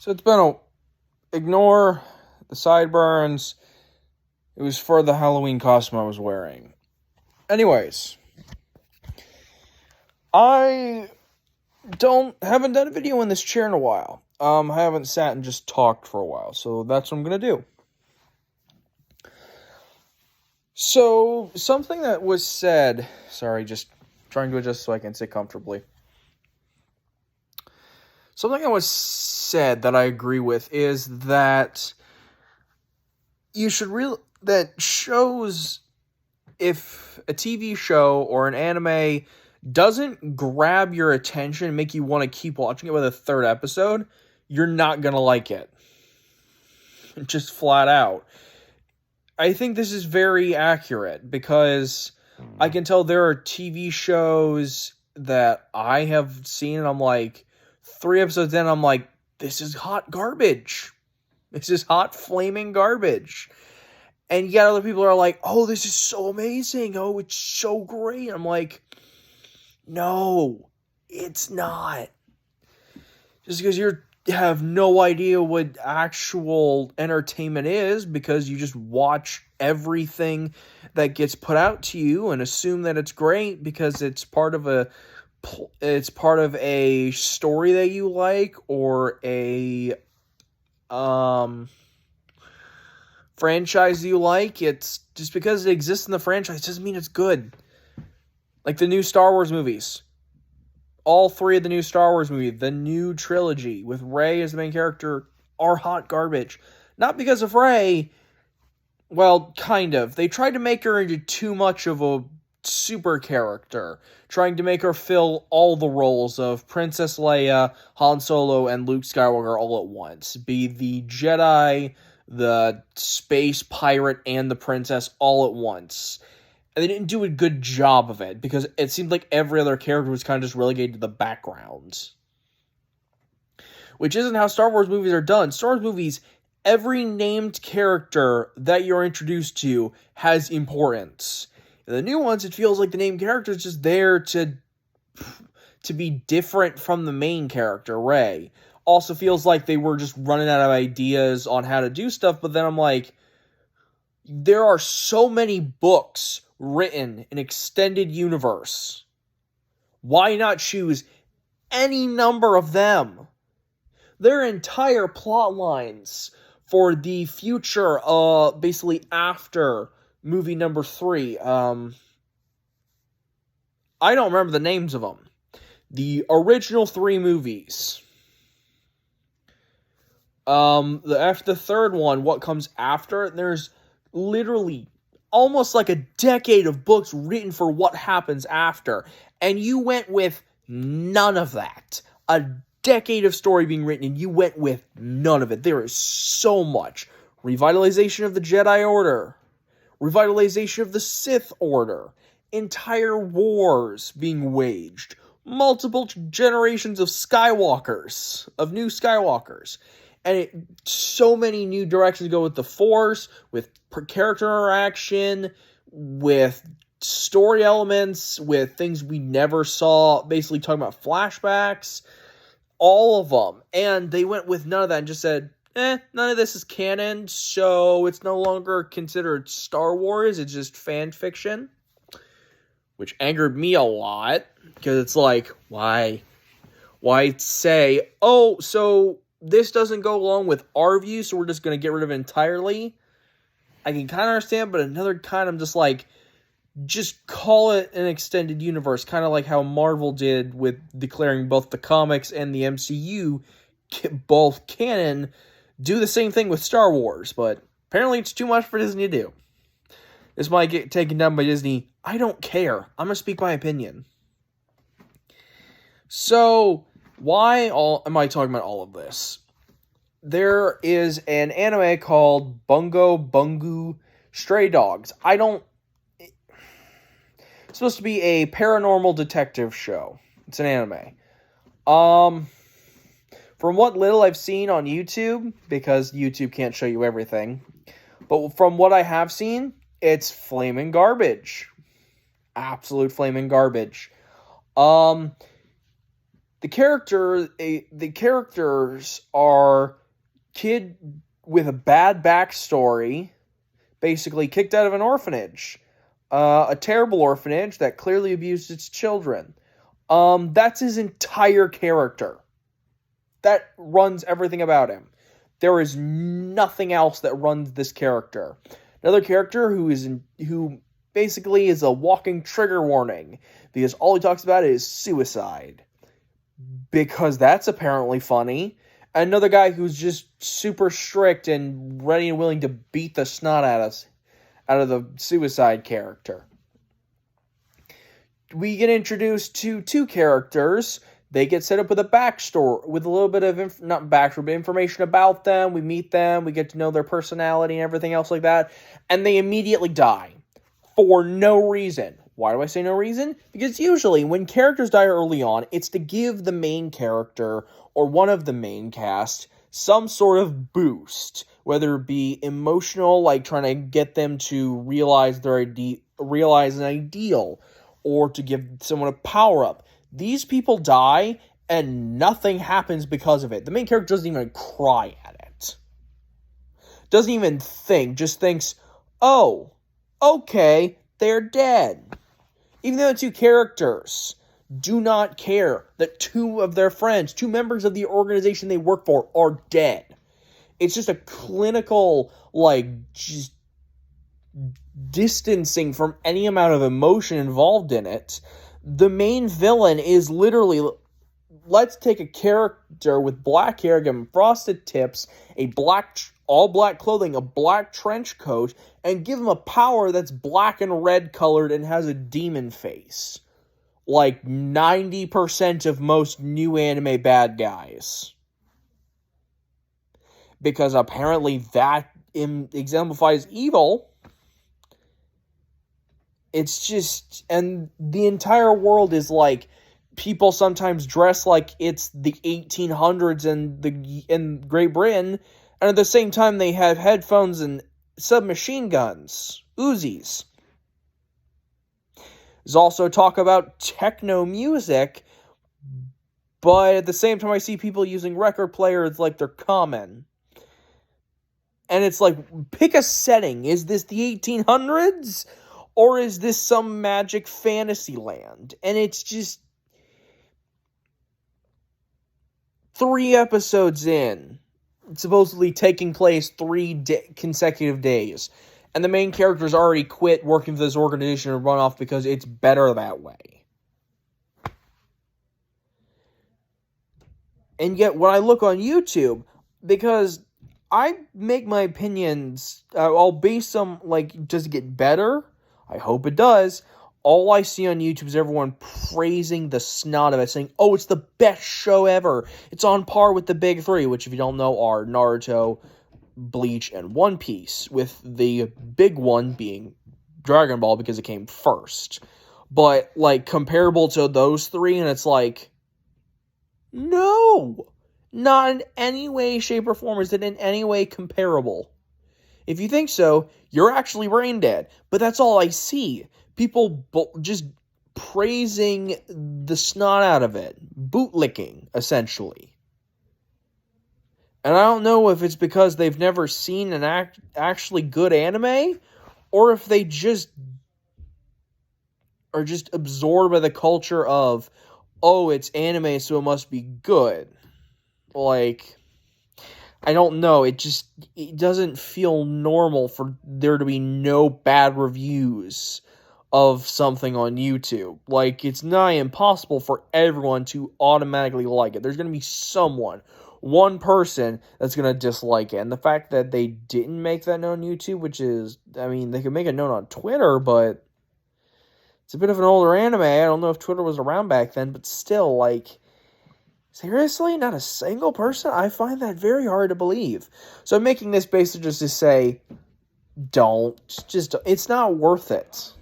So it's been ignore the sideburns. It was for the Halloween costume I was wearing. Anyways, I haven't done a video in this chair in a while. I haven't sat and just talked for a while, so that's what I'm gonna do. So something that was said. Sorry, just trying to adjust so I can sit comfortably. Something that was said that I agree with is that that shows, if a TV show or an anime doesn't grab your attention and make you want to keep watching it with a third episode, you're not going to like it. Just flat out. I think this is very accurate because I can tell there are TV shows that I have seen and I'm like, 3 episodes in, I'm like, this is hot garbage. This is hot flaming garbage. And yet other people are like, oh, this is so amazing. Oh, it's so great. I'm like, no, it's not. Just because you have no idea what actual entertainment is because you just watch everything that gets put out to you and assume that it's great because it's part of a story that you like or a franchise you like. It's just because it exists in the franchise doesn't mean it's good. Like the new Star Wars movies. All 3 of the new Star Wars movies, the new trilogy with Rey as the main character, are hot garbage. Not because of Rey. Well, kind of. They tried to make her into too much of a super character, trying to make her fill all the roles of Princess Leia, Han Solo, and Luke Skywalker all at once. Be the Jedi, the space pirate, and the princess all at once. And they didn't do a good job of it, because it seemed like every other character was kind of just relegated to the background. Which isn't how Star Wars movies are done. Star Wars movies, every named character that you're introduced to has importance. In the new ones, it feels like the named character is just there to be different from the main character, Rey. Also feels like they were just running out of ideas on how to do stuff, but then I'm like, there are so many books written in extended universe. Why not choose any number of them? There are entire plot lines for the future, basically after movie number 3. I don't remember the names of them. The original 3 movies. After the third one, what comes after, there's literally almost like a decade of books written for what happens after. And you went with none of that. A decade of story being written, and you went with none of it. There is so much. Revitalization of the Jedi Order. Revitalization of the Sith Order. Entire wars being waged. Multiple generations of Skywalkers. Of new Skywalkers. And so many new directions go with the Force, with character interaction, with story elements, with things we never saw, basically talking about flashbacks, all of them. And they went with none of that and just said, none of this is canon, so it's no longer considered Star Wars, it's just fan fiction. Which angered me a lot, because it's like, why say, oh, so this doesn't go along with our view, so we're just going to get rid of it entirely? I can kind of understand, but another kind, I'm just like, just call it an extended universe, kind of like how Marvel did with declaring both the comics and the MCU both canon. Do the same thing with Star Wars, but apparently it's too much for Disney to do. This might get taken down by Disney. I don't care. I'm going to speak my opinion. So, why am I talking about all of this? There is an anime called Bungou Stray Dogs. It's supposed to be a paranormal detective show. It's an anime. From what little I've seen on YouTube, because YouTube can't show you everything, but from what I have seen, it's flaming garbage. Absolute flaming garbage. The characters are kid with a bad backstory, basically kicked out of an orphanage, a terrible orphanage that clearly abused its children. That's his entire character. That runs everything about him. There is nothing else that runs this character. Another character who basically is a walking trigger warning, because all he talks about is suicide. Because that's apparently funny. Another guy who's just super strict and ready and willing to beat the snot out of the suicide character. We get introduced to two characters. They get set up with a backstory, with a little bit of, not backstory, but information about them. We meet them, we get to know their personality and everything else like that. And they immediately die. For no reason. Why do I say no reason? Because usually when characters die early on, it's to give the main character, or one of the main cast, some sort of boost. Whether it be emotional, like trying to get them to realize an ideal, or to give someone a power-up. These people die, and nothing happens because of it. The main character doesn't even cry at it. Doesn't even think. Just thinks, oh, okay, they're dead. Even though the two characters do not care that two of their friends, two members of the organization they work for, are dead. It's just a clinical, just distancing from any amount of emotion involved in it. The main villain is literally, let's take a character with black hair, give him frosted tips, all black clothing, a black trench coat, and give him a power that's black and red colored and has a demon face. Like 90% of most new anime bad guys. Because apparently that exemplifies evil. It's just, and the entire world is like, people sometimes dress like it's the 1800s in Great Britain, and at the same time they have headphones and submachine guns, Uzis. There's also talk about techno music, but at the same time I see people using record players like they're common. And it's like, pick a setting. Is this the 1800s? Or is this some magic fantasy land? And it's just 3 episodes in, supposedly taking place 3 consecutive days. And the main character's already quit working for this organization and run off because it's better that way. And yet, when I look on YouTube, because I make my opinions, I'll base them, does it get better? I hope it does. All I see on YouTube is everyone praising the snot of it, saying, oh, it's the best show ever. It's on par with the big 3, which, if you don't know, are Naruto, Bleach, and One Piece, with the big one being Dragon Ball because it came first. But, comparable to those 3, and it's like, no! Not in any way, shape, or form is it in any way comparable. If you think so, you're actually brain dead. But that's all I see. People just praising the snot out of it. Bootlicking, essentially. And I don't know if it's because they've never seen an actually good anime, or if they just are just absorbed by the culture of, oh, it's anime, so it must be good. I don't know, it doesn't feel normal for there to be no bad reviews of something on YouTube. It's nigh impossible for everyone to automatically like it. There's going to be one person that's going to dislike it. And the fact that they didn't make that known on YouTube, which is, they could make it known on Twitter, but it's a bit of an older anime. I don't know if Twitter was around back then, but still, seriously? Not a single person? I find that very hard to believe. So I'm making this basically just to say, it's not worth it.